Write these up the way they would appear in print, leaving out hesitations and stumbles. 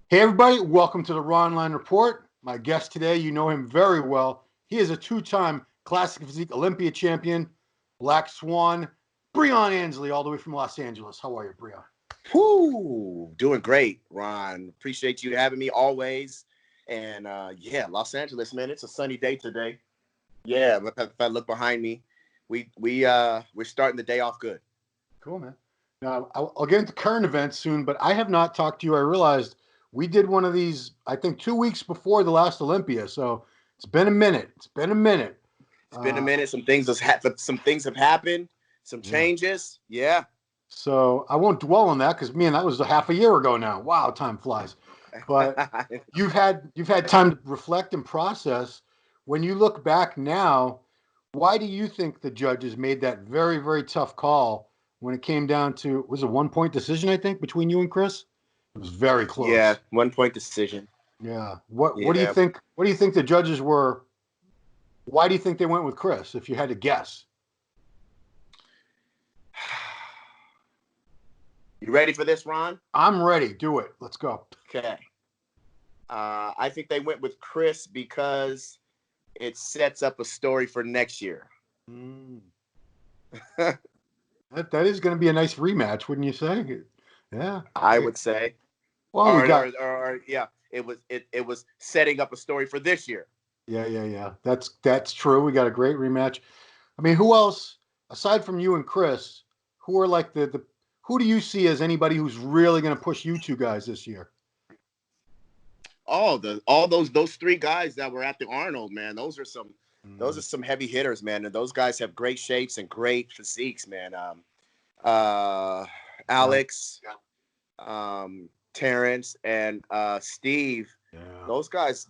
Hey, everybody, welcome to the Ronline Report. My guest today, you know him very well. He is a two-time Classic Physique Olympia champion, Black Swan, Breon Ansley, all the way from Los Angeles. How are you, Breon? Whoo, doing great, Ron. Appreciate you having me always. And yeah, Los Angeles, man, it's a sunny day today. Yeah, if I look behind me, we're starting the day off good. Cool, man. Now, I'll get into current events soon, but I have not talked to you. I realized we did one of these, I think, 2 weeks before the last Olympia, so it's been a minute. It's been a minute. It's been a minute. Some things have happened. Some Yeah. changes. Yeah. So I won't dwell on that because, man, that was a half a year ago now. Wow, time flies. But you've had time to reflect and process. When you look back now, why do you think the judges made that very, very tough call when it came down to, was it 1 point decision, I think, between you and Chris? It was very Yeah. close. 1 point decision. Yeah. What do you Yeah. think? What do you think the judges were? Why do you think they went with Chris? If you had to guess. You ready for this, Ron? I'm ready. Do it. Let's go. Okay. I think they went with Chris because it sets up a story for next year. Mm. That is going to be a nice rematch, wouldn't you say? Yeah. I would say. Well, we or, got. or, or yeah, it was setting up a story for this year. Yeah. That's true. We got a great rematch. I mean, who else aside from you and Chris? Who are like the who do you see as anybody who's really going to push you two guys this year? All those three guys that were at the Arnold, man, those Mm, are some heavy hitters, man, and those guys have great shapes and great physiques, man. Uh, yeah. Alex, Terrence, and Steve. Yeah. Those guys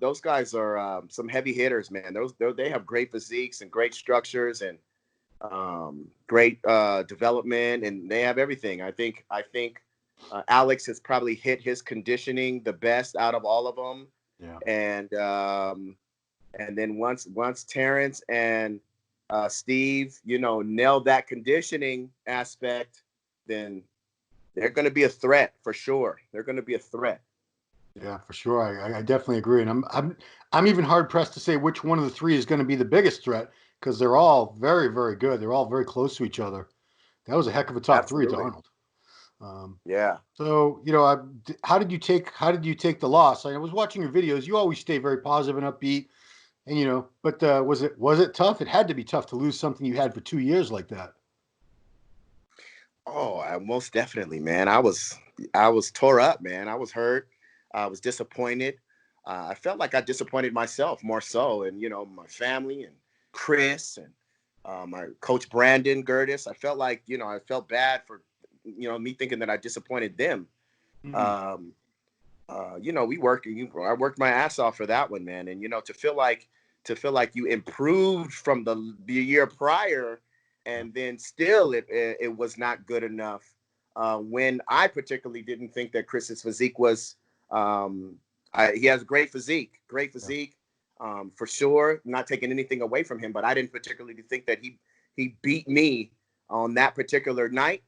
are some heavy hitters, man. They have great physiques and great structures and great development, and they have everything. I think Alex has probably hit his conditioning the best out of all of them, Yeah. and then once Terrence and Steve, nailed that conditioning aspect, then they're going to be a threat for sure. They're going to be a threat. Yeah, for sure. I definitely agree, and I'm even hard pressed to say which one of the three is going to be the biggest threat because they're all very, very good. They're all very close to each other. That was a heck of a top three to Absolutely. Arnold. Um, Yeah. so how did you take the loss? I was watching your videos. You always stay very positive and upbeat, and but was it tough? It had to be tough to lose something you had for 2 years like that. Oh, most definitely, man. I was tore up, man. I was hurt. I was disappointed. I felt like I disappointed myself more so, and my family and Chris and my coach Brandon Gertis. I felt like I felt bad for me thinking that I disappointed them. Mm, Um, I worked my ass off for that one, man. And to feel like you improved from the year prior, yeah, and then still it was not good enough. When I particularly didn't think that Chris's physique was, he has great yeah. physique, for sure. Not taking anything away from him, but I didn't particularly think that he beat me on that particular night.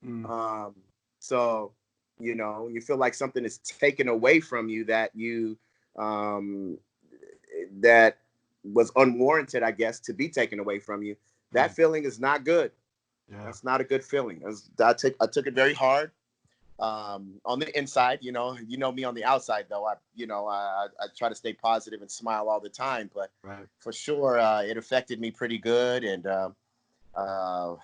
Mm, Um, so, you feel like something is taken away from you um, that was unwarranted, I guess, to be taken away from you. That mm, feeling is not good. yeah. That's not a good feeling. I took it very hard, on the inside. Me on the outside, though. I try to stay positive and smile all the time, but Right. for sure, it affected me pretty good, and uh,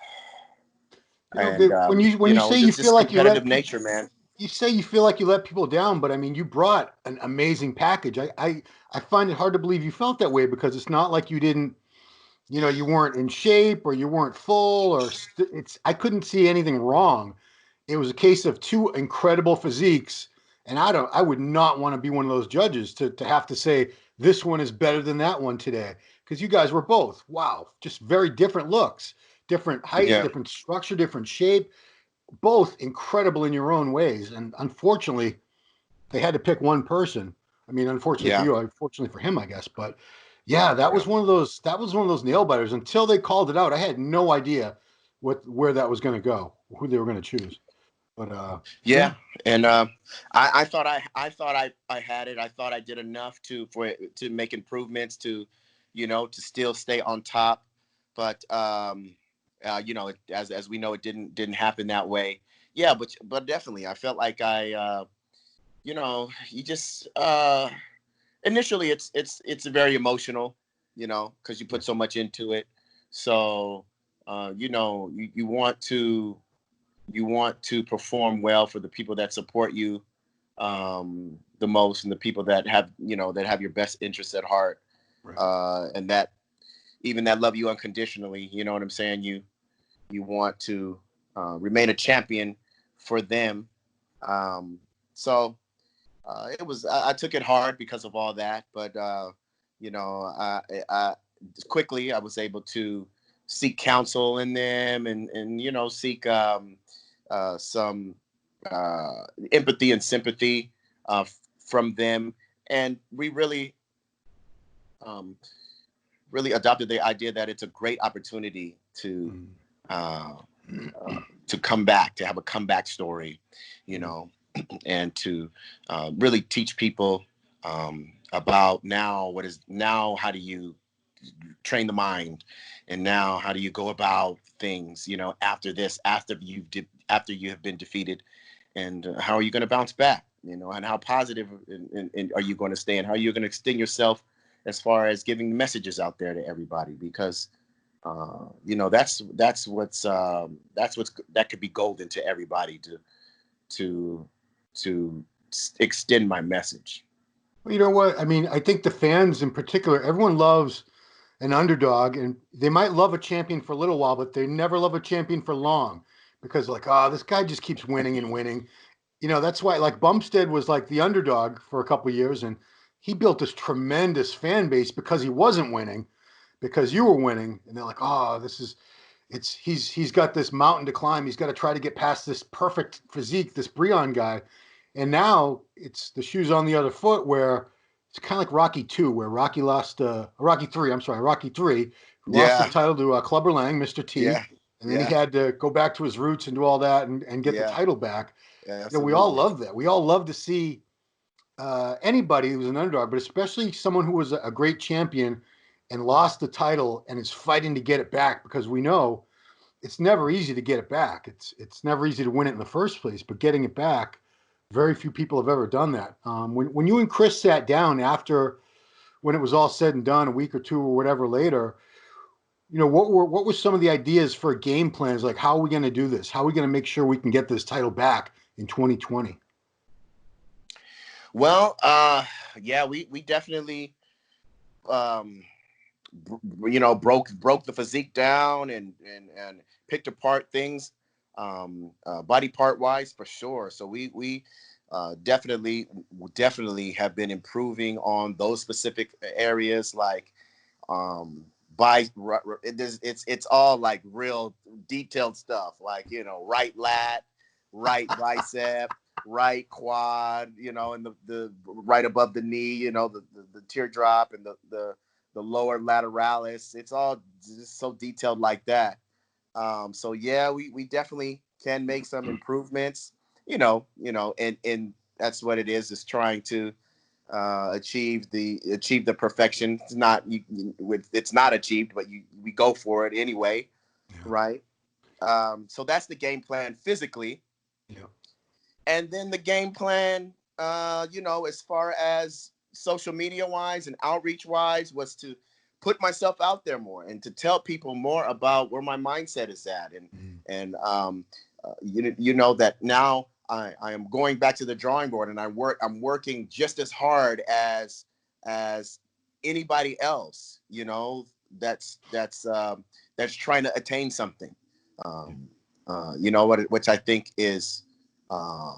When you say you just feel like you let competitive people, nature, man. you say you feel like you let people down, but I mean, you brought an amazing package. I find it hard to believe you felt that way because it's not like you didn't, you weren't in shape or you weren't full it's, I couldn't see anything wrong. It was a case of two incredible physiques. And I would not want to be one of those judges to have to say this one is better than that one today. Because you guys were both, wow, just very different looks, different height, Yeah. different structure, different shape, both incredible in your own ways. And unfortunately, they had to pick one person. I mean, unfortunately for Yeah. you, unfortunately for him, I guess. But yeah, that Yeah. was one of those. That was one of those nail biters. Until they called it out, I had no idea where that was going to go, who they were going to choose. But Yeah, and I thought I had it. I thought I did enough to make improvements to still stay on top. But as we know, it didn't happen that way. Yeah, but definitely, I felt like you just initially it's very emotional, because you yeah, put so much into it. So you want to perform well for the people that support you the most, and the people that have your best interests at heart, right. and that love you unconditionally. You know what I'm saying? You want to remain a champion for them. So I took it hard because of all that, but I quickly I was able to seek counsel in them, and seek some empathy and sympathy from them, and we um, really adopted the idea that it's a great opportunity Mm. uh, to come back, to have a comeback story, you Mm. know, and to really teach people about now how do you train the mind, and now how do you go about things, after you have been defeated, and how are you going to bounce back, and how positive and are you going to stay, and how are you going to extend yourself as far as giving messages out there to everybody, because that could be golden to everybody to to extend my message. Well, you know what? I mean, I think the fans in particular, everyone loves an underdog, and they might love a champion for a little while, but they never love a champion for long because, like, this guy just keeps winning and winning. That's why, like, Bumstead was like the underdog for a couple of years, and he built this tremendous fan base because he wasn't winning, because you were winning, and they're like, he's got this mountain to climb. He's got to try to get past this perfect physique, this Breon guy, and now it's the shoes on the other foot where it's kind of like Rocky 2, where Rocky lost Rocky 3. I'm sorry, Rocky 3, who lost the Yeah, title to Clubber Lang, Mr. T, yeah, and then he yeah, had to go back to his roots and do all that and get the yeah, title back. yeah, We all absolutely. love that. We all love to see anybody who's an underdog, but especially someone who was a great champion and lost the title and is fighting to get it back, because we know it's never easy to get it back. It's never easy to win it in the first place, but getting it back, very few people have ever done that. When you and Chris sat down after, when it was all said and done, a week or two or whatever later, what were some of the ideas for game plans? Like, how are we going to do this? How are we going to make sure we can get this title back in 2020? Well, yeah, we definitely um broke the physique down, and picked apart things, body part wise, for sure. So we definitely have been improving on those specific areas, like by it's all like real detailed stuff, like right lat, right bicep, right quad, and the right above the knee, the teardrop, and the lower lateralis. It's all just so detailed like that. So yeah, we definitely can make some improvements. And that's what it is trying to achieve the perfection. It's not achieved, but we go for it anyway, Yeah, right? So that's the game plan physically, yeah, and then the game plan, as far as social media wise and outreach wise, was to put myself out there more, and to tell people more about where my mindset is at, and mm, and that now I am going back to the drawing board, and I'm working just as hard as anybody else, that's trying to attain something. yeah, Um, which I think is uh,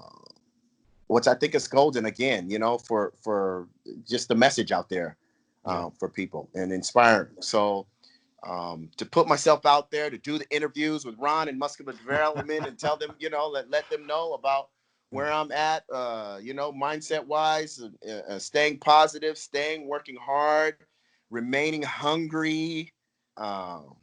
golden, again, for just the message out there, yeah. for people, and inspiring. So to put myself out there, to do the interviews with Ron and Muscular Development, and tell them, let them know about where I'm at, mindset wise, staying positive, working hard, remaining hungry. Um,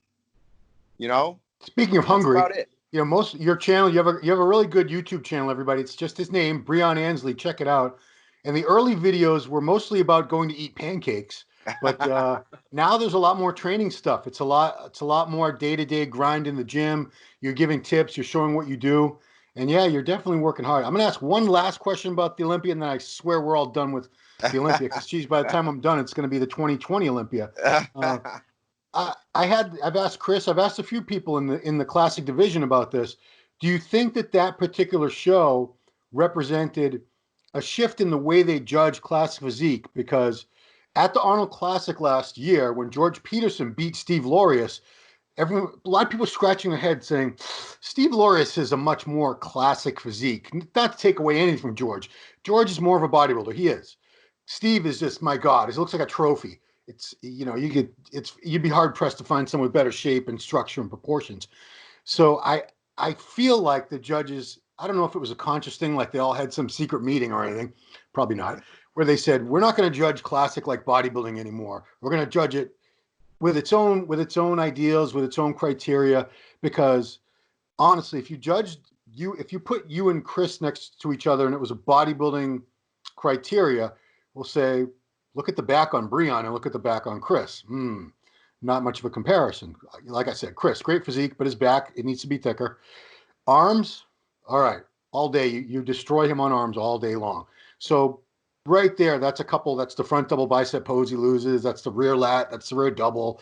you know, Speaking of that's hungry, about it. most your channel, you have a really good YouTube channel, everybody. It's just his name, Breon Ansley. Check it out. And the early videos were mostly about going to eat pancakes, but now there's a lot more training stuff. It's a lot more day-to-day grind in the gym. You're giving tips, you're showing what you do. And yeah, you're definitely working hard. I'm gonna ask one last question about the Olympia, and then I swear we're all done with the Olympia because geez, by the time I'm done, it's gonna be the 2020 Olympia. Uh, I've asked Chris, I've asked a few people in the classic division about this. Do you think that particular show represented a shift in the way they judge classic physique? Because at the Arnold Classic last year, when George Peterson beat Steve Laureus, a lot of people scratching their head saying Steve Laureus is a much more classic physique. Not to take away anything from George. George is more of a bodybuilder. He is. Steve is just, my God, he looks like a trophy. You'd be hard pressed to find someone with better shape and structure and proportions. So I feel like the judges, I don't know if it was a conscious thing, like they all had some secret meeting or anything, probably not, where they said, we're not going to judge classic like bodybuilding anymore. We're going to judge it with its own ideals, with its own criteria, because honestly, if you put you and Chris next to each other and it was a bodybuilding criteria, we'll say, look at the back on Breon and look at the back on Chris. Not much of a comparison. Like I said, Chris, great physique, but his back, it needs to be thicker. Arms, all right, all day. You destroy him on arms all day long. So right there, that's the front double bicep pose he loses. That's the rear lat. That's the rear double.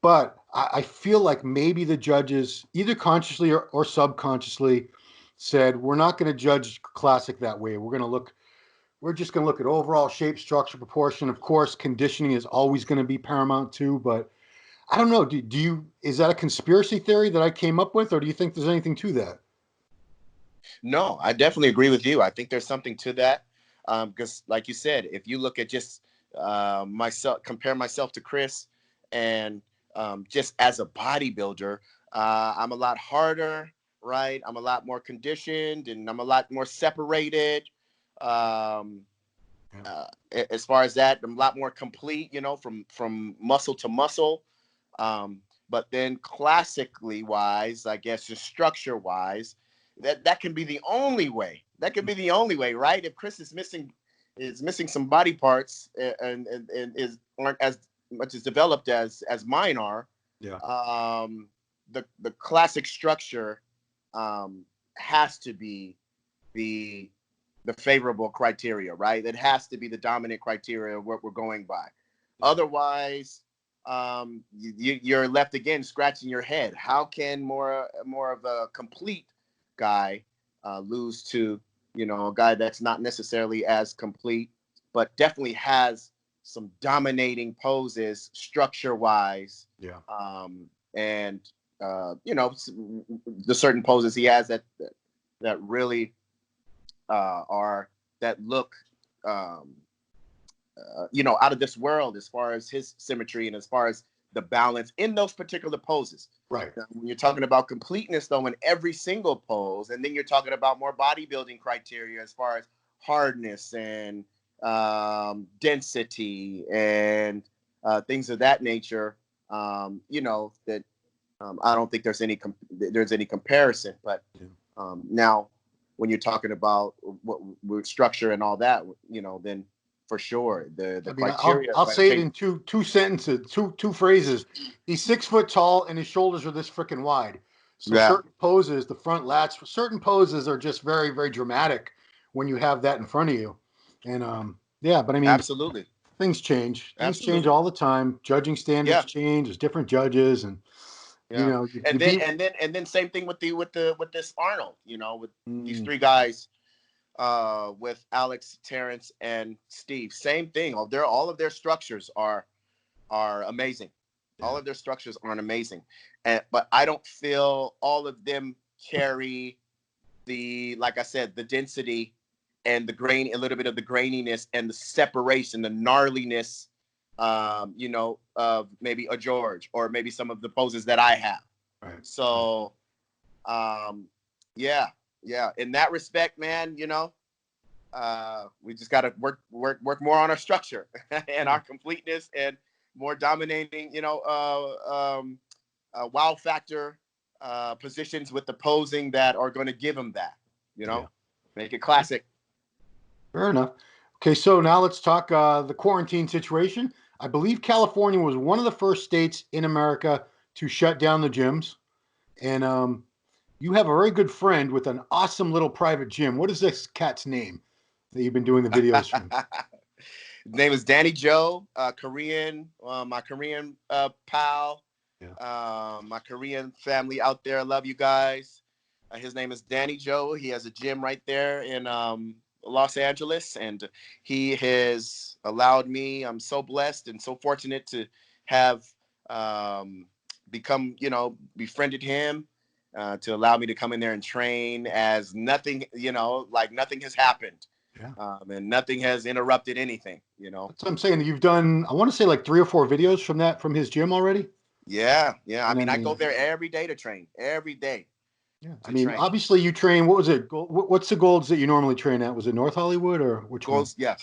But I feel like maybe the judges, either consciously or subconsciously, said, we're not going to judge classic that way. We're just going to look at overall shape, structure, proportion. Of course, conditioning is always going to be paramount too, but I don't know. Is that a conspiracy theory that I came up with, or do you think there's anything to that? No, I definitely agree with you. I think there's something to that. Because like you said, if you look at just myself, compare myself to Chris, and just as a bodybuilder, I'm a lot harder, right? I'm a lot more conditioned, and I'm a lot more separated. Um, Yeah. as far as that, I'm a lot more complete, from muscle to muscle. But then classically wise, I guess, just structure wise, that can be the only way. That could be the only way, right? If Chris is missing some body parts, and aren't as much as developed as mine are, Yeah. the classic structure has to be the the favorable criteria, right? It has to be the dominant criteria of what we're going by. Otherwise, you're left again scratching your head. How can more of a complete guy lose to a guy that's not necessarily as complete, but definitely has some dominating poses structure wise, Yeah. and the certain poses he has that really are that look out of this world as far as his symmetry and as far as the balance in those particular poses. Right. Now, when you're talking about completeness, though, in every single pose, and then you're talking about more bodybuilding criteria as far as hardness and density and things of that nature. That I don't think there's any comparison. But now, when you're talking about what structure and all that, then for sure the I mean, I'll criteria I'll might have say it changed. in two sentences, two phrases. He's 6 foot tall and his shoulders are this freaking wide. So Yeah, certain poses, the front lats, certain poses are just very, very dramatic when you have that in front of you. And yeah, but I mean, absolutely, things change. Things change absolutely. all the time. Judging standards Yeah, change. There's different judges, and yeah. you And then beat. same thing with this Arnold. With these Mm, three guys, with Alex, Terrence, and Steve. Same thing. All of their structures are amazing. All yeah, of their structures aren't amazing, but I don't feel all of them carry like I said, the density and a little bit of the graininess and the separation, the gnarliness, of maybe a George or maybe some of the poses that I have. right. So, yeah, yeah. In that respect, man, we just got to work more on our structure and Yeah. our completeness and more dominating, wow factor positions with the posing that are going to give him that, Yeah. make it classic. Fair enough. Okay, so now let's talk the quarantine situation. I believe California was one of the first states in America to shut down the gyms. And you have a very good friend with an awesome little private gym. What is this cat's name that you've been doing the videos from? His name is Danny Joe, Korean, my Korean pal, Yeah. my Korean family out there. I love you guys. His name is Danny Joe. He has a gym right there in Los Angeles, and he has allowed me. I'm so blessed and so fortunate to have become, befriended him. To allow me to come in there and train as nothing, like nothing has happened. Yeah. And nothing has interrupted anything, That's what I'm saying. You've done, I want to say like 3 or 4 videos from his gym already. Yeah. I And I mean, I go mean, there every day to train, every day yeah. I to mean, train. obviously you train, what was it? What's the golds that you normally train at? Was it North Hollywood or which one? Goals, yeah,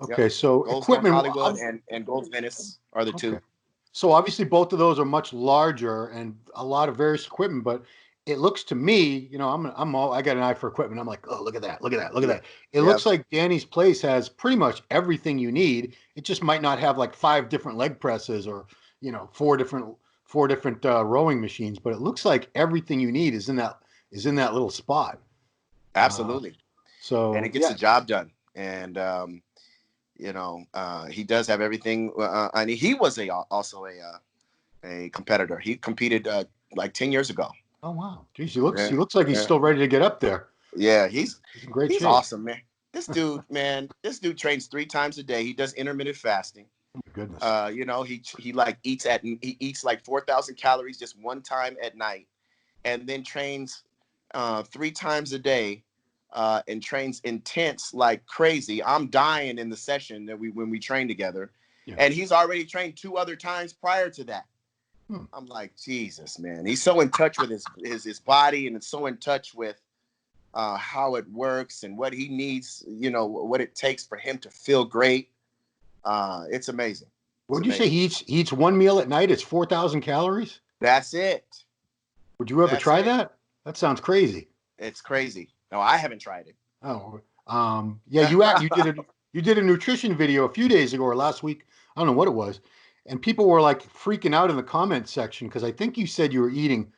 yep. Okay, so Goals North equipment. Hollywood and Goals Venice are the Okay. two. So obviously both of those are much larger and a lot of various equipment, but it looks to me, I got an eye for equipment. I'm like, oh, look at that, look at that, look at Yeah, that. It yeah, looks like Danny's place has pretty much everything you need. It just might not have like 5 different leg presses or, 4 different rowing machines, but it looks like everything you need is in that little spot. Uh, absolutely. And so it gets yeah, the job done. And he does have everything. And he was also a competitor. He competed like 10 years ago. oh wow, geez, he looks like he's Yeah. still ready to get up there. Yeah, He's in great he's shape. awesome, man. This dude trains 3 times a day. He does intermittent fasting. Oh my goodness. He eats like 4,000 calories just one time at night, and then trains 3 times a day, and trains intense like crazy. I'm dying in the session that when we train together, Yeah. and he's already trained 2 other times prior to that. Hmm. I'm like, Jesus, man. He's so in touch with his body, and it's so in touch with how it works and what he needs, what it takes for him to feel great. It's amazing. It's Would you say amazing. he eats one meal at night? It's 4,000 calories. That's it. Would you ever That's try it. that? That sounds crazy. It's crazy. No, I haven't tried Oh, yeah. it. You did a nutrition video a few days ago or last week. I don't know what it was, and people were like freaking out in the comment section because I think you said you were eating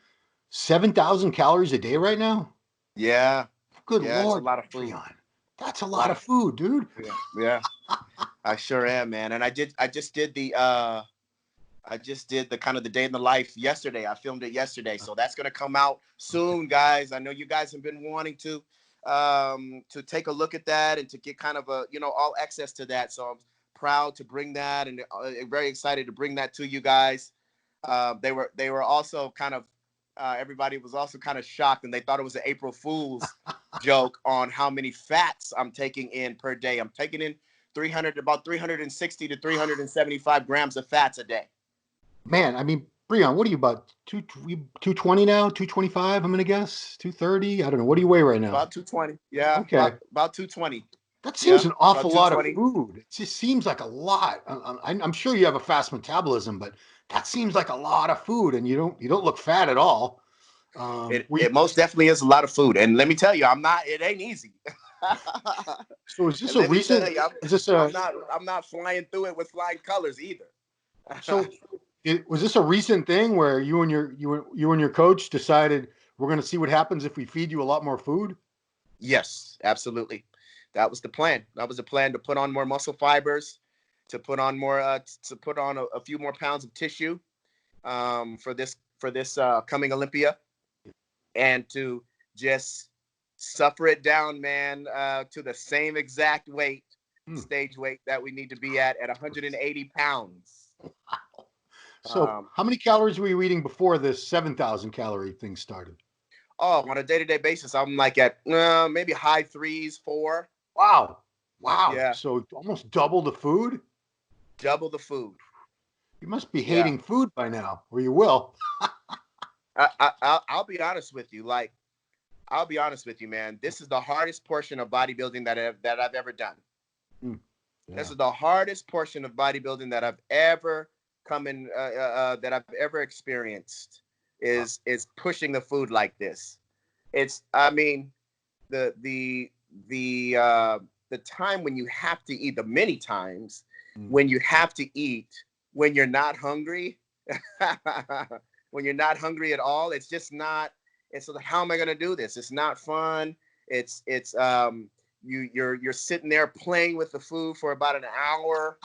7,000 calories a day right now. Yeah. Good Yeah, it's a Lord, lot of food. Breon. That's a A lot lot of of food, dude. Yeah. Yeah. I sure am, man. And I just did the kind of the day in the life yesterday. I filmed it yesterday. So that's gonna come out Okay. soon, guys. I know you guys have been wanting to take a look at that and to get kind of all access to that. So I'm proud to bring that and very excited to bring that to you guys. They were also kind of everybody was also kind of shocked, and they thought it was an April Fool's joke on how many fats I'm taking in per day. I'm taking in about 360 to 375 grams of fats a day. Man, I mean, Breon, what are you about 220 now? 225? I'm gonna guess 230. I don't know. What do you weigh right now? About 220. Yeah, Okay. about 220. That seems Yeah, an about awful lot of 220. food. It just seems like a lot. I'm sure you have a fast metabolism, but that seems like a lot of food, and you don't look fat at all. It most definitely is a lot of food, and let me tell you, it ain't easy. So is this And a let me tell recent? you, Is this a I'm not flying through it with flying colors either. so? Was this a recent thing where you and your coach decided we're going to see what happens if we feed you a lot more food? Yes, absolutely. That was the plan. That was the plan to put on more muscle fibers, to put on a few more pounds of tissue for this coming Olympia, and to just suffer it down, man, to the same exact weight, Hmm. stage weight that we need to be at 180 pounds. So Um, how many calories were you eating before this 7,000 calorie thing started? on a day-to-day basis, I'm like at maybe high threes, four. Wow, wow. Yeah, So almost double the food. double the food. You must be Yeah. hating food by now, or you will. I'll be honest with you. Like, I'll be honest with you, man. This is the hardest portion of bodybuilding that I've ever done. Hmm. This Yeah. is the hardest portion of bodybuilding that I've ever that I've ever experienced. is pushing the food like this. It's, I mean, the time when you have to eat, the many times when you have to eat when you're not hungry, when you're not hungry at all, it's just not. It's like, how am I going to do this? It's not fun. It's you're sitting there playing with the food for about an hour,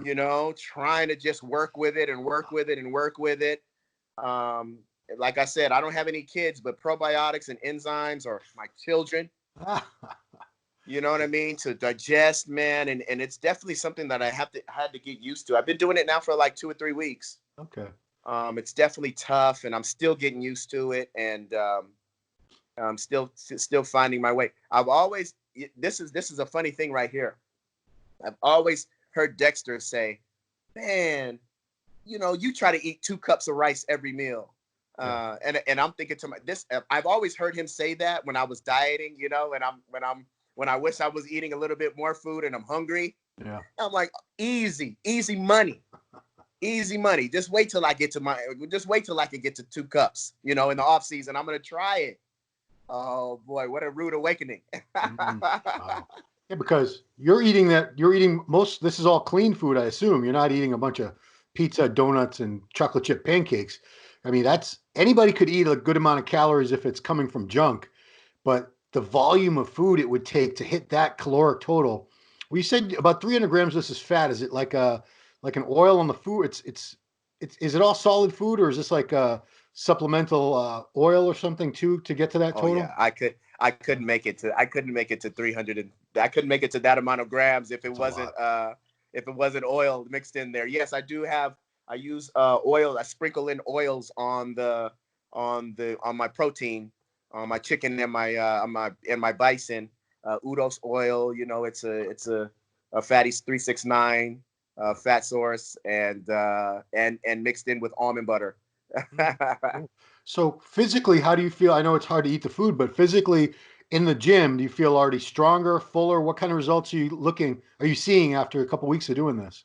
you know, trying to just work with it and work with it and work with it. Um, like I said, I don't have any kids, but probiotics and enzymes are my children. You know what I mean? To digest, man, and it's definitely something that I had to get used to. I've been doing it now for like 2 or 3 weeks. Okay. It's definitely tough, and I'm still getting used to it, and I'm still finding my way. I've always this is a funny thing right here. I've always heard Dexter say, "Man, you know, you try to eat 2 cups of rice every meal." And I'm thinking to this. I've always heard him say that when I was dieting, you know, when I wish I was eating a little bit more food and I'm hungry. Yeah. I'm like, easy money. Easy money. Just wait till I can get to 2 cups, you know, in the off season. I'm going to try it. Oh boy, what a rude awakening. Wow. Yeah, because you're eating most, this is all clean food, I assume. You're not eating a bunch of pizza, donuts, and chocolate chip pancakes. I mean, anybody could eat a good amount of calories if it's coming from junk, but the volume of food it would take to hit that caloric total. Well, you said about 300 grams. This is fat. Is it like an oil on the food? Is it all solid food, or is this like a supplemental oil or something too to get to that Oh total? yeah, I couldn't make it to 300 and I couldn't make it to that amount of grams if it wasn't oil mixed in there. Yes, I use oil. I sprinkle in oils on my protein, on my chicken and my bison. Udos oil, you know, it's a fatty 369 fat source, and mixed in with almond butter. Cool. So physically, how do you feel? I know it's hard to eat the food, but physically in the gym, do you feel already stronger, fuller? What kind of results are you seeing after a couple weeks of doing this?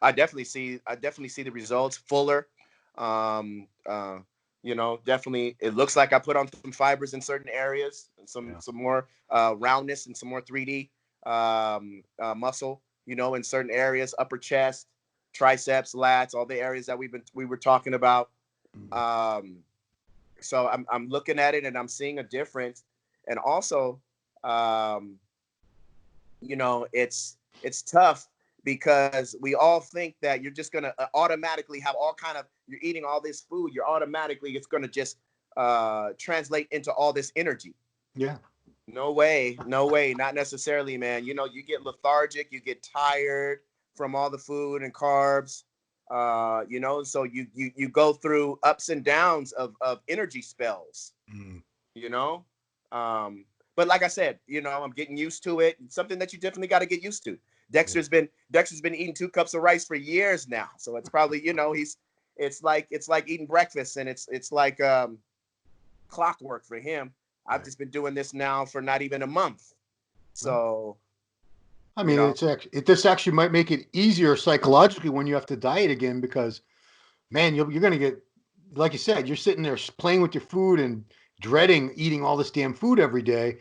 I definitely see the results fuller. Um, uh, you know, definitely it looks like I put on some fibers in certain areas and Yeah. some more roundness and some more 3D muscle, you know, in certain areas, upper chest, triceps, lats, all the areas that we were talking about. Mm. Um, so I'm looking at it and I'm seeing a difference. And also, um, you know, it's tough because we all think that you're just gonna automatically have all kind of you're eating all this food, it's gonna just translate into all this energy. Yeah. No way, not necessarily, man. You know, you get lethargic, you get tired from all the food and carbs. You know, so you go through ups and downs of energy spells, Mm. you know. Um, but like I said, you know, I'm getting used to it. It's something that you definitely got to get used to. Yeah. Dexter's been eating 2 cups of rice for years now, so it's probably, you know, it's like eating breakfast, and it's like clockwork for him. I've Right. just been doing this now for not even a month, Well, so I you mean, know, this actually might make it easier psychologically when you have to diet again because, man, you're going to get, like you said, you're sitting there playing with your food and dreading eating all this damn food every day.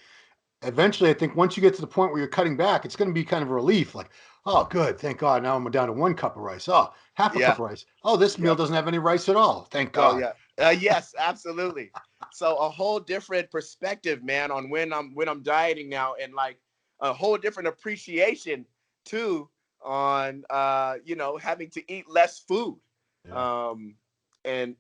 Eventually, I think once you get to the point where you're cutting back, it's going to be kind of a relief. Like, oh, good, thank God. Now I'm down to 1 cup of rice. Oh, half a cup yeah, of rice. Oh, this meal yep. doesn't have any rice at all. Thank Oh God. yeah. Yes, absolutely. So a whole different perspective, man, on when I'm dieting now, and like a whole different appreciation too on you know, having to eat less food. Yeah, Um and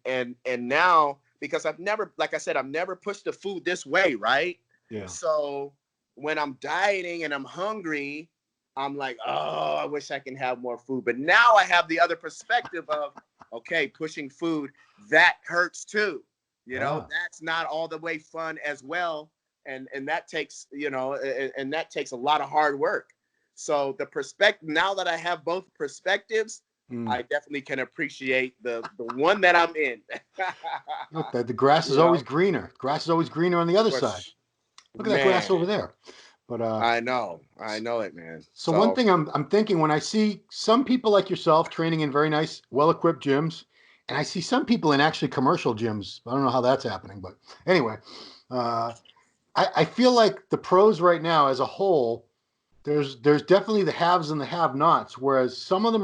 now, because I've never, like I said, I've never pushed the food this way, right? yeah. So when I'm dieting and I'm hungry, I'm like, oh, I wish I can have more food. But now I have the other perspective of, okay, pushing food, that hurts too. You know, Ah, that's not all the way fun as well. And that takes, you know, and that takes a lot of hard work. So the perspective, now that I have both perspectives, mm. I definitely can appreciate the one that I'm in. Look, the grass is You always know, greener. Grass is always greener on the other for side. Look at that grass over man, there. But I know it, man. so one So thing I'm thinking when I see some people like yourself training in very nice, well-equipped gyms, And I see some people in actually commercial gyms. I don't know how that's happening, but anyway, uh, I feel like the pros right now as a whole, there's definitely the haves and the have-nots. Whereas some of them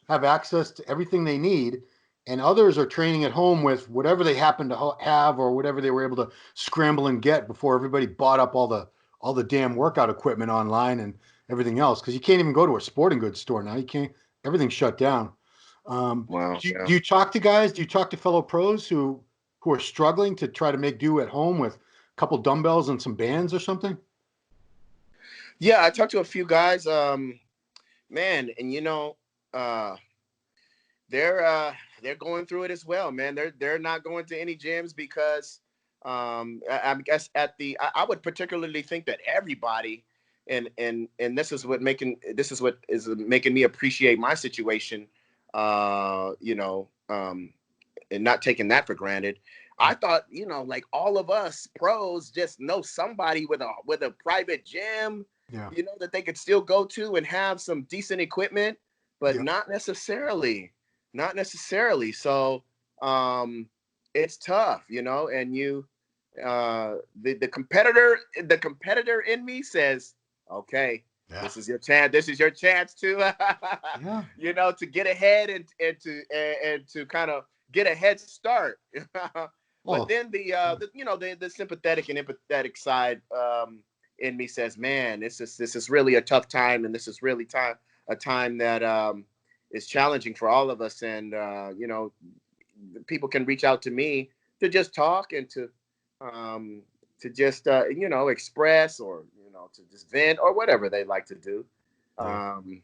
have access to everything they need, and others are training at home with whatever they happen to have or whatever they were able to scramble and get before everybody bought up all the damn workout equipment online and everything else. Because you can't even go to a sporting goods store now. You can't. Everything's shut down. Wow. Do Yeah. you talk to guys? Do you talk to fellow pros who are struggling to try to make do at home with a couple dumbbells and some bands or something? Yeah, I talked to a few guys. Man, and uh, they're going through it as well, man. They're not going to any gyms because I guess I would particularly think that everybody and this is what is making me appreciate my situation, you know, and not taking that for granted. I thought, like all of us pros just know somebody with a private gym, Yeah, that they could still go to and have some decent equipment, but yeah, not necessarily. Not necessarily. So it's tough, and the competitor in me says, okay, yeah, this is your chance. This is your chance to yeah. to get ahead and to kind of get a head start. But Well, then the sympathetic and empathetic side in me says, man, this is really a tough time, and this is really a time that is challenging for all of us. And people can reach out to me to just talk and to just express, or to just vent, or whatever they like to do. yeah. Um,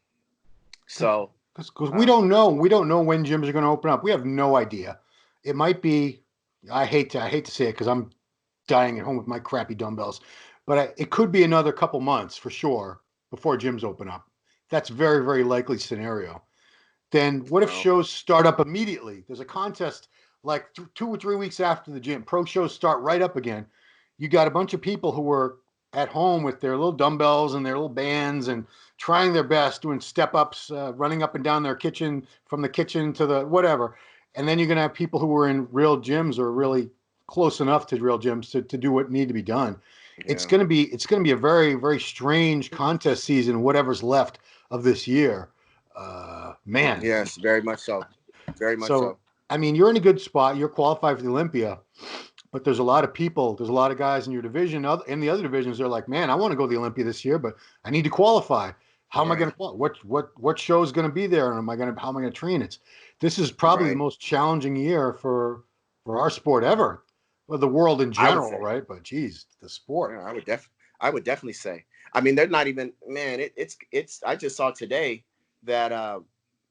Because so we uh, don't know. We don't know when gyms are going to open up. We have no idea. It might be. I hate to say it because I'm dying at home with my crappy dumbbells, but it could be another couple months for sure before gyms open up. That's very, very likely scenario. Then what if well, shows start up immediately? There's a contest like 2 or 3 weeks after the gym. Pro shows start right up again. You got a bunch of people who were at home with their little dumbbells and their little bands and trying their best, doing step ups, running up and down their kitchen from the kitchen to the whatever. And then you're going to have people who were in real gyms or really close enough to real gyms to do what need to be done. yeah. It's going to be a very, very strange contest season, whatever's left of this year. Man. Yes, very much so. Very much So, so. I mean, you're in a good spot. You're qualified for the Olympia, but there's a lot of people. There's a lot of guys in your division. In the other divisions, they're like, man, I want to go to the Olympia this year, but I need to qualify. How am I going Right. to qualify? What show is going to be there? And how am I going to train? This is probably the Right. most challenging year for our sport ever, or the world in I would general, say. right? But geez, the sport. Yeah, I would definitely say. I mean, they're not even, man, it's I just saw today that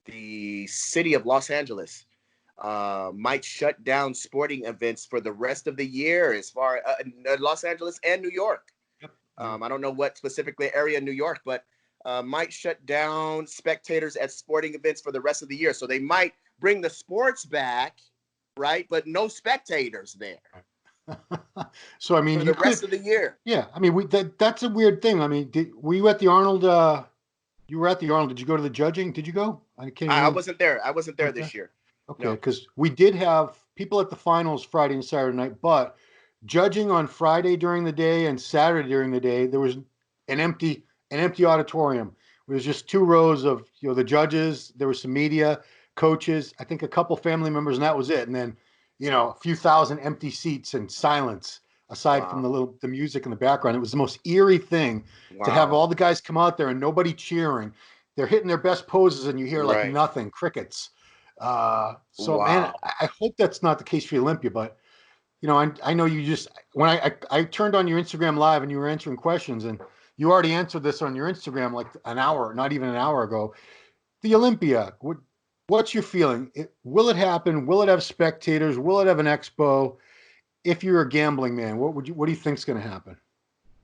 the city of Los Angeles might shut down sporting events for the rest of the year, as far Los Angeles and New York. Yep. Yeah. I don't know what specifically area in New York, but might shut down spectators at sporting events for the rest of the year. So they might bring the sports back, right? But no spectators there So I mean, for you the could, rest of the year. yeah. I mean, that's a weird thing. I mean, were you at the Arnold? You were at the Arnold. Did you go to the judging? Did you go? I can't even I remember. wasn't there. I wasn't there Weren't there? this year. Okay, No. because we did have people at the finals Friday and Saturday night, but judging on Friday during the day and Saturday during the day, there was an empty auditorium. It was just 2 rows of the judges. There was some media, coaches, I think a couple family members, and that was it. And then a few thousand empty seats and silence aside from Wow. the music in the background. It was the most eerie thing to have Wow. all the guys come out there and nobody cheering. They're hitting their best poses and you hear like Right. nothing, crickets. So man, Wow. I hope that's not the case for Olympia, but I know you just when I turned on your Instagram live and you were answering questions and you already answered this on your Instagram like an hour, not even an hour ago. The Olympia, what's your feeling? Will it happen? Will it have spectators? Will it have an expo? If you're a gambling man, what do you think's going to happen?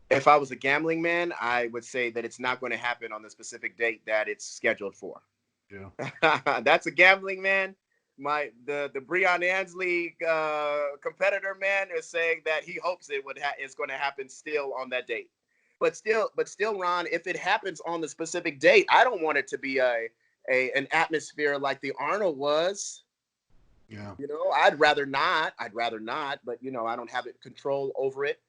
If I was a gambling man, I would say that it's not going to happen on the specific date that it's scheduled for. Yeah. That's a gambling man. The Breon Ansley competitor man is saying that he hopes it's going to happen still on that date. But still, Ron, if it happens on the specific date, I don't want it to be an atmosphere like the Arnold was. Yeah. I'd rather not. But I don't have control over it.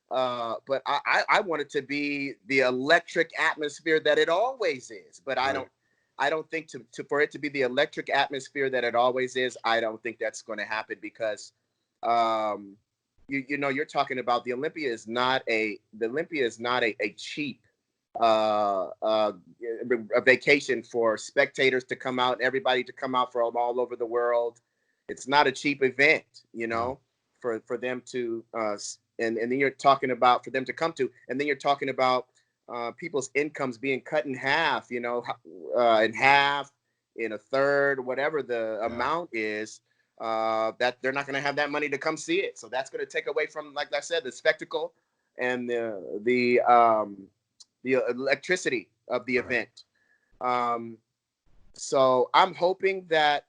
But I want it to be the electric atmosphere that it always is. But Right. I don't think for it to be the electric atmosphere that it always is. I don't think that's going to happen because, you're talking about the Olympia is not a cheap a vacation for spectators to come out, everybody to come out from all over the world. It's not a cheap event, No. for them to and then you're talking about for them to come to, and then you're talking about people's incomes being cut in half, in half, in a third, whatever the Yeah. amount is. That they're not going to have that money to come see it, so that's going to take away from, like I said, the spectacle and the electricity of the Right. event. So I'm hoping that,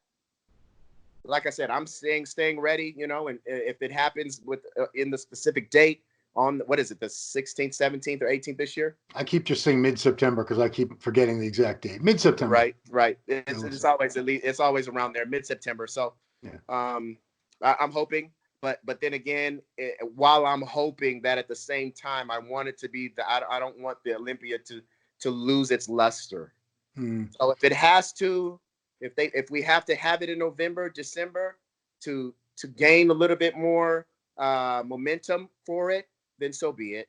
like I said, I'm staying ready, and if it happens in the specific date on, what is it, the 16th, 17th, or 18th this year? I keep just saying mid-September because I keep forgetting the exact date. Mid-September. Right. Yeah, It's always it's always around there, mid-September. So, yeah. I'm hoping, but then again, while I'm hoping that, at the same time, I want it to be I don't want the Olympia to lose its luster. So if it has to, if we have to have it in November, December to gain a little bit more momentum for it, then so be it.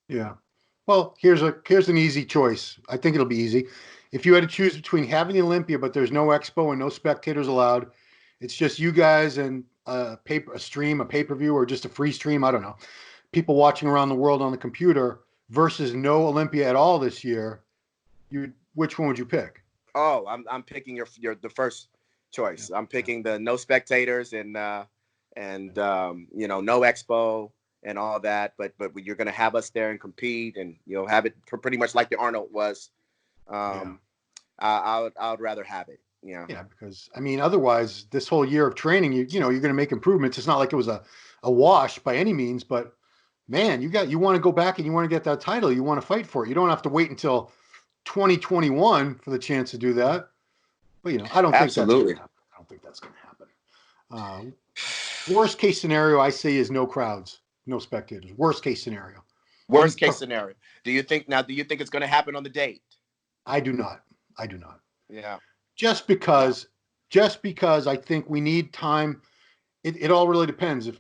Yeah. Well, here's an easy choice. I think it'll be easy. If you had to choose between having the Olympia, but there's no expo and no spectators allowed, it's just you guys and a stream, a pay-per-view, or just a free stream. I don't know. People watching around the world on the computer versus no Olympia at all this year. Which one would you pick? Oh, I'm picking the first choice. Yeah. I'm picking the no spectators and no expo and all that. But you're going to have us there and compete, and you'll have it pretty much like the Arnold was. Yeah. I would rather have it. Yeah. Yeah, because I mean, otherwise, this whole year of training, you're going to make improvements. It's not like it was a wash by any means, but man, you want to go back and you want to get that title. You want to fight for it. You don't have to wait until 2021 for the chance to do that. But I don't think that's going Absolutely. to happen. I don't think that's going to happen. Worst case scenario, I say, is no crowds, no spectators. Worst case scenario. Worst case scenario. Do you think it's going to happen on the date? I do not. I do not. Yeah. Just because I think we need time. It all really depends. If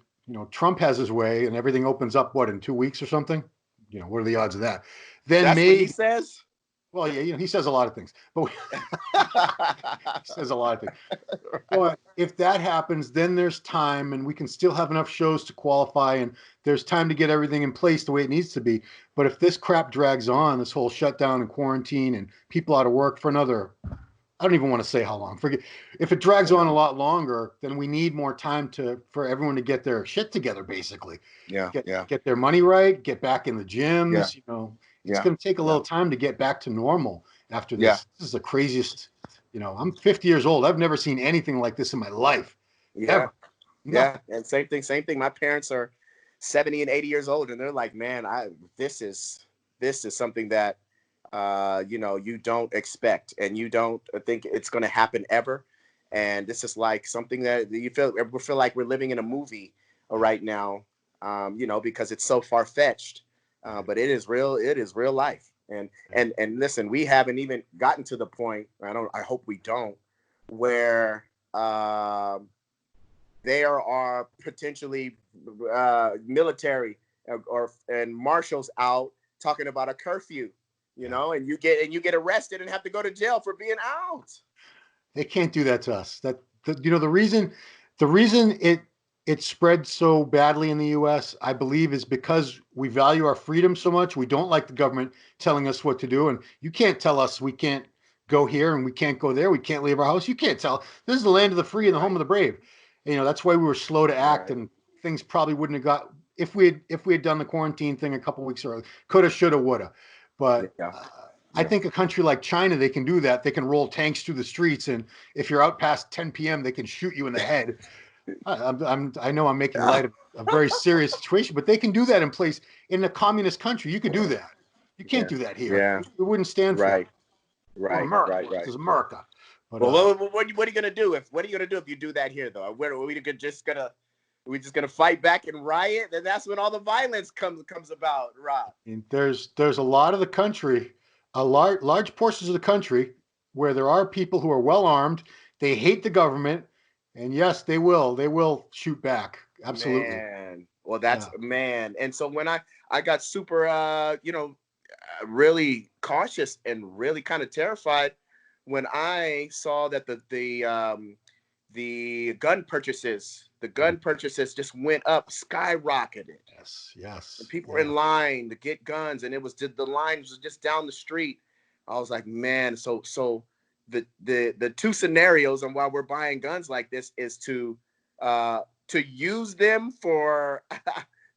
Trump has his way and everything opens up, what, in 2 weeks or something? What are the odds of that? Then That's what he says. Well, yeah, he says a lot of things, but he says a lot of things. Right. But if that happens, then there's time, and we can still have enough shows to qualify, and there's time to get everything in place the way it needs to be. But if this crap drags on, this whole shutdown and quarantine and people out of work for another, I don't even want to say how long. Forget if it drags on a lot longer, then we need more time for everyone to get their shit together, basically. Yeah. Get their money right, get back in the gyms, It's going to take a little time to get back to normal after this. Yeah. This is the craziest. I'm 50 years old. I've never seen anything like this in my life. Yeah. Ever. Yeah. And same thing. My parents are 70 and 80 years old, and they're like, man, this is something that, you don't expect, and you don't think it's going to happen ever. And this is like something that we feel like we're living in a movie right now, because it's so far-fetched. But it is real. It is real life. And listen, we haven't even gotten to the point. I hope we don't, where there are potentially military and marshals out talking about a curfew. And you get arrested and have to go to jail for being out. They can't do that to us. The reason it spread so badly in the U.S., I believe, is because we value our freedom so much. We don't like the government telling us what to do. And you can't tell us we can't go here and we can't go there. We can't leave our house. You can't tell. This is the land of the free and the home of the brave. That's why we were slow to act, and things probably wouldn't have got, if we had done the quarantine thing a couple weeks early. Coulda, shoulda, woulda. But I think a country like China, they can do that. They can roll tanks through the streets, and if you're out past 10 p.m., they can shoot you in the head. I know I'm making light of a very serious situation, but they can do that in a communist country. You could do that. You can't do that here. Yeah. We wouldn't stand for it. Right. America. Right. This is America. But Well, what are you gonna do if you do that here though? Are we just gonna fight back and riot? And that's when all the violence comes about, Rob. and there's a lot of the country, a large portions of the country where there are people who are well armed. They hate the government, and yes, they will shoot back. Absolutely. Man, well, that's Yeah. man. And so when I got super, really cautious and really kind of terrified when I saw that the gun purchases just went up, skyrocketed. Yes. And Yes. people were Yeah. in line to get guns, and the line was just down the street. I was like, man, so the two scenarios and why we're buying guns like this is to use them for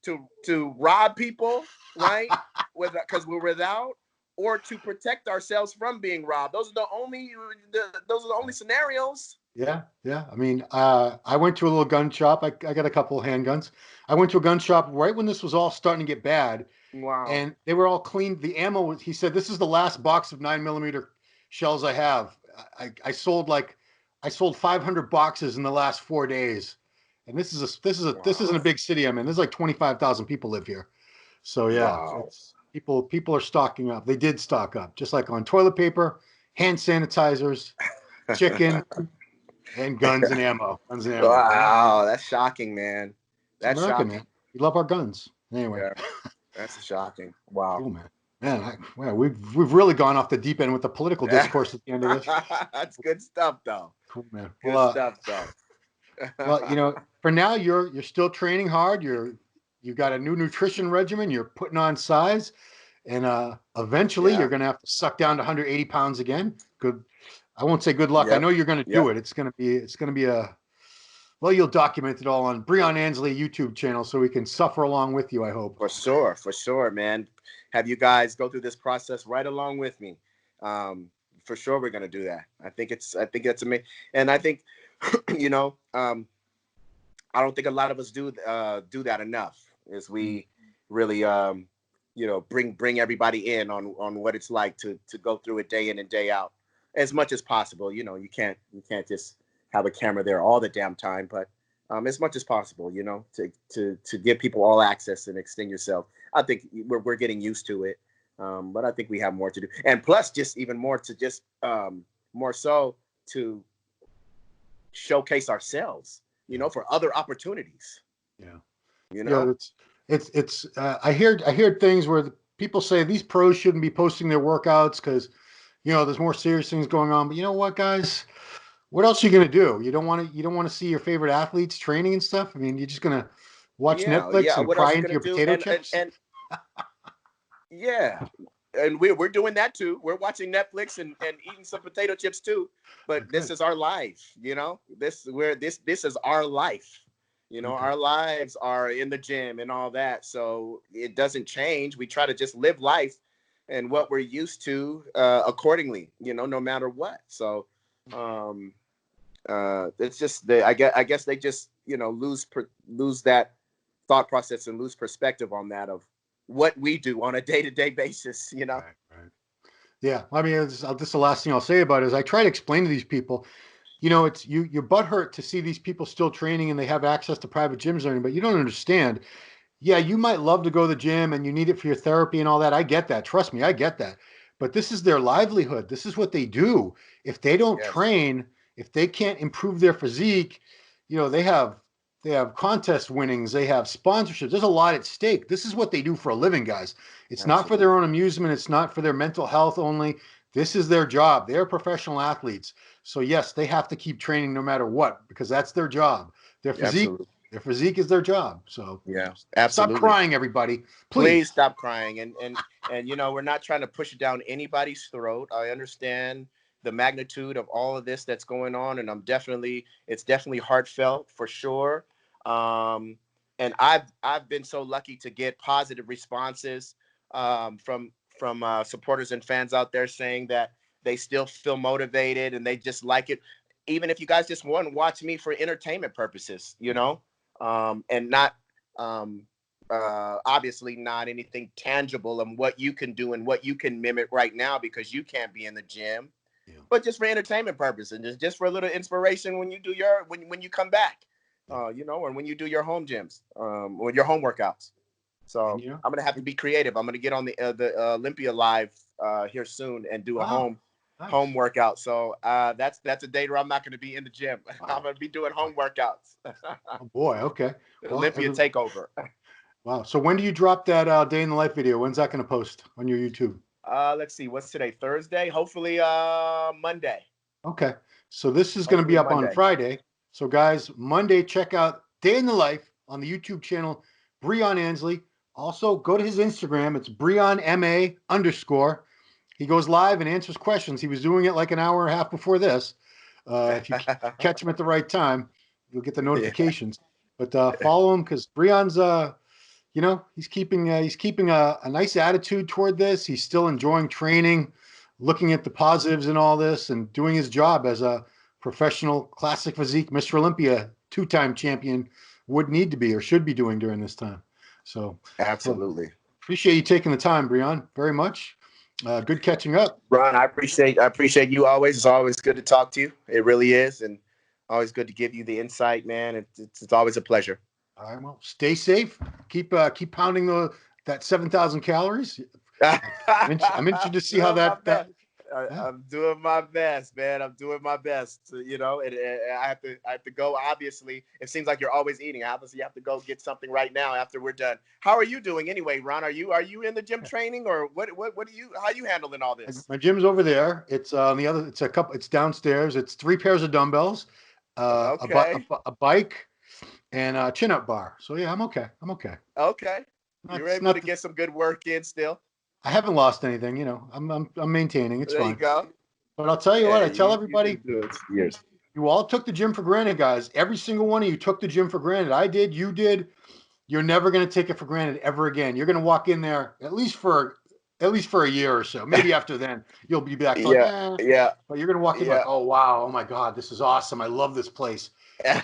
to rob people, right? Because we're without, or to protect ourselves from being robbed. Those are the only scenarios. Yeah, yeah. I mean, I went to a little gun shop. I got a couple of handguns. I went to a gun shop right when this was all starting to get bad, Wow. and they were all cleaned. The ammo was, he said, this is the last box of 9mm shells I have. I sold 500 boxes in the last 4 days, and this isn't a Wow. big city I'm in. There's like 25,000 people live here. So yeah, Wow. it's people are stocking up. They did stock up, just like on toilet paper, hand sanitizers, chicken, and guns and ammo. Guns and ammo. Yeah, Wow. That's shocking, man. it's That's America, shocking. man. We love our guns. Anyway, Yeah. That's shocking. Wow. cool, man. Man, well, we've really gone off the deep end with the political discourse at the end of this. That's good stuff, though. Cool, man. Good stuff, though. Well, for now you're still training hard. You got a new nutrition regimen. You're putting on size, and eventually Yeah. you're gonna have to suck down to 180 pounds again. Good. I won't say good luck. I Yep. know you're gonna do Yep. it. It's gonna be a well. You'll document it all on Breon Ansley YouTube channel, so we can suffer along with you. I hope. For sure, man. Have you guys go through this process right along with me. For sure, we're gonna do that. I think that's amazing, and I think, you know, I don't think a lot of us do that enough. As we really, bring everybody in on what it's like to go through it day in and day out, as much as possible. You can't just have a camera there all the damn time, but as much as possible, to give people all access and extend yourself. I think we're getting used to it, but I think we have more to do, and plus, just even more to just more so to showcase ourselves, for other opportunities. Yeah. You Yeah, know, it's I hear things where people say these pros shouldn't be posting their workouts because there's more serious things going on. But you know what, guys? What else are you gonna do? You don't want to see your favorite athletes training and stuff. I mean, you're just gonna watch yeah, Netflix yeah. and What else cry you into gonna your do? potato And chips. yeah, and we're doing that too. We're watching Netflix and eating some potato chips too. But Okay. this is our life, this is our life. Okay. Our lives are in the gym and all that. So it doesn't change. We try to just live life and what we're used to accordingly, no matter what. So um it's just I guess they just lose that thought process and lose perspective on that of what we do on a day-to-day basis. Right. Right. Yeah. I mean, this is the last thing I'll say about it is I try to explain to these people. It's your butt hurt to see these people still training and they have access to private gyms and everything, but you don't understand. Yeah, you might love to go to the gym and you need it for your therapy and all that. I get that. Trust me, I get that. But this is their livelihood. This is what they do. If they don't Yes, train, if they can't improve their physique, they have contest winnings, they have sponsorships. There's a lot at stake. This is what they do for a living, guys. It's not for absolutely. their own amusement, it's not for their mental health only. This is their job. They're professional athletes. So yes, they have to keep training no matter what because that's their job. Their physique Absolutely. their physique is their job. So Yeah, stop absolutely. crying, everybody. Please Please. stop crying, and we're not trying to push it down anybody's throat. I understand the magnitude of all of this that's going on, and it's definitely heartfelt for sure. And I've been so lucky to get positive responses from supporters and fans out there saying that they still feel motivated and they just like it, even if you guys just want to watch me for entertainment purposes, and not um, obviously not anything tangible and what you can do and what you can mimic right now because you can't be in the gym. Yeah. but just for entertainment purpose and just for a little inspiration when you do your when you come back, you know, and when you do your home gyms, or your home workouts. And So you know, I'm gonna have to be creative. I'm gonna get on the Olympia live here soon and do a wow, home nice. workout. So that's a day where I'm not gonna be in the gym. I'm Wow. gonna be doing home workouts. Oh boy. Okay. Well, Olympia takeover. wow. So when do you drop that day in the life video? When's that going to post on your YouTube? Let's see, what's today? Thursday. Hopefully, Monday. Okay. So this is going to be Hopefully up on Monday. Friday. So guys, Monday, check out Day in the Life on the YouTube channel, Breon Ansley. Also, go to his Instagram. It's BreonMA_. He goes live and answers questions. He was doing it like an hour and a half before this. If you catch him at the right time, you'll get the Yeah. notifications. But follow him because Breon's, you know, he's keeping a nice attitude toward this. He's still enjoying training, looking at the positives in all this, and doing his job as a professional classic physique Mr. Olympia two-time champion would need to be or should be doing during this time. So, well, Absolutely. appreciate you taking the time, Breon, very much. Good catching up. Ron, I appreciate you always. It's always good to talk to you. It really is, and always good to give you the insight, man. It's always a pleasure. All right, well, stay safe. Keep pounding that 7,000 calories. I'm interested to see how Doing my that best. yeah. I'm doing my best, man. I'm doing my best. You know, and I have to go. Obviously, it seems like you're always eating. Obviously, you have to go get something right now after we're done. How are you doing anyway, Ron? Are you in the gym training, or what do you how are you handling all this? My gym's over there. It's on the other. It's a couple. It's downstairs. It's 3 pairs of dumbbells, Okay, a bike, and a chin-up bar. So yeah, I'm okay. I'm okay. okay. You're Not able to not. get some good work in still. I haven't lost anything. You know, I'm maintaining. It's There you fine. go. But I'll tell you what. Yeah, I tell you've been everybody. doing it for years. You all took the gym for granted, guys. Every single one of you took the gym for granted. I did. You did. You're never going to take it for granted ever again. You're going to walk in there at least for a year or so. Maybe after then you'll be back like, Yeah, eh. yeah, But you're going to walk in like, yeah. oh wow, oh my god, this is awesome. I love this place.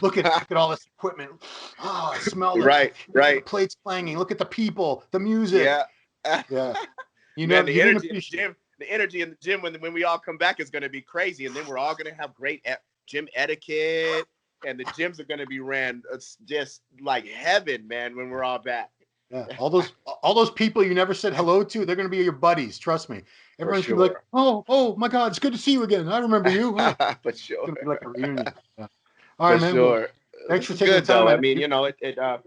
Look at all this equipment. Oh, I smell it. Right, The right. plates clanging. Look at the people, the music. Yeah. Yeah, Man, you the didn't energy in the appreciate. gym, the energy in the gym when we all come back is going to be crazy, and then we're all going to have great gym etiquette, and the gyms are going to be ran. It's just like heaven, man, when we're all back. Yeah, all those people you never said hello to, they're going to be your buddies. Trust me. For Everyone's going to be like, sure. oh my God, it's good to see you again. I remember you. Huh? For It's sure. going to be like a reunion. Yeah. All For right, man. Well, sure. thanks This for is taking the good time. though. I mean, you know, Yeah.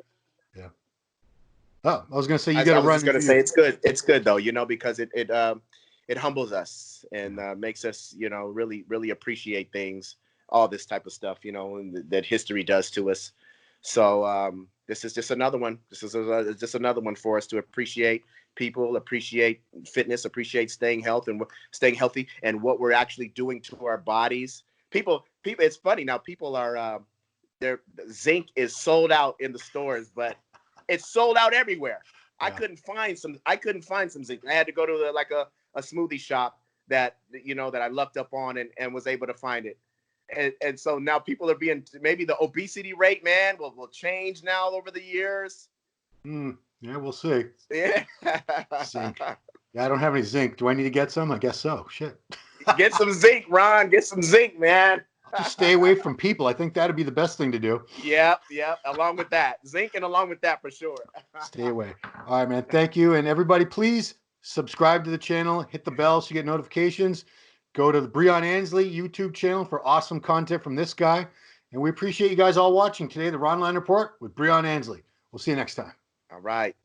Oh, I was going to say you got I to was run just and gonna do your. say it's good. It's good though, you know, because it humbles us and makes us, you know, really appreciate things, all this type of stuff, you know, and that history does to us. So this is just another one. This is just another one for us to appreciate people, appreciate fitness, appreciate staying healthy, and what we're actually doing to our bodies. People. It's funny now. People are their zinc is sold out in the stores, but it's sold out everywhere. I Yeah. couldn't find some. I couldn't find some zinc. I had to go to like a smoothie shop that you know that I looked up on and was able to find it. And so now people are being maybe the obesity rate, man, will change now over the years. Yeah, we'll see. Yeah. Zinc. Yeah, I don't have any zinc. Do I need to get some? I guess so. Shit. Get some zinc, Ron. Get some zinc, man. I'll just stay away from people. I think that'd be the best thing to do. Yep. Along with that, zinc, and along with that for sure. Stay away. All right, man. Thank you. And everybody, please subscribe to the channel, hit the bell so you get notifications. Go to the Breon Ansley YouTube channel for awesome content from this guy. And we appreciate you guys all watching today, the Ronline Report with Breon Ansley. We'll see you next time. All right.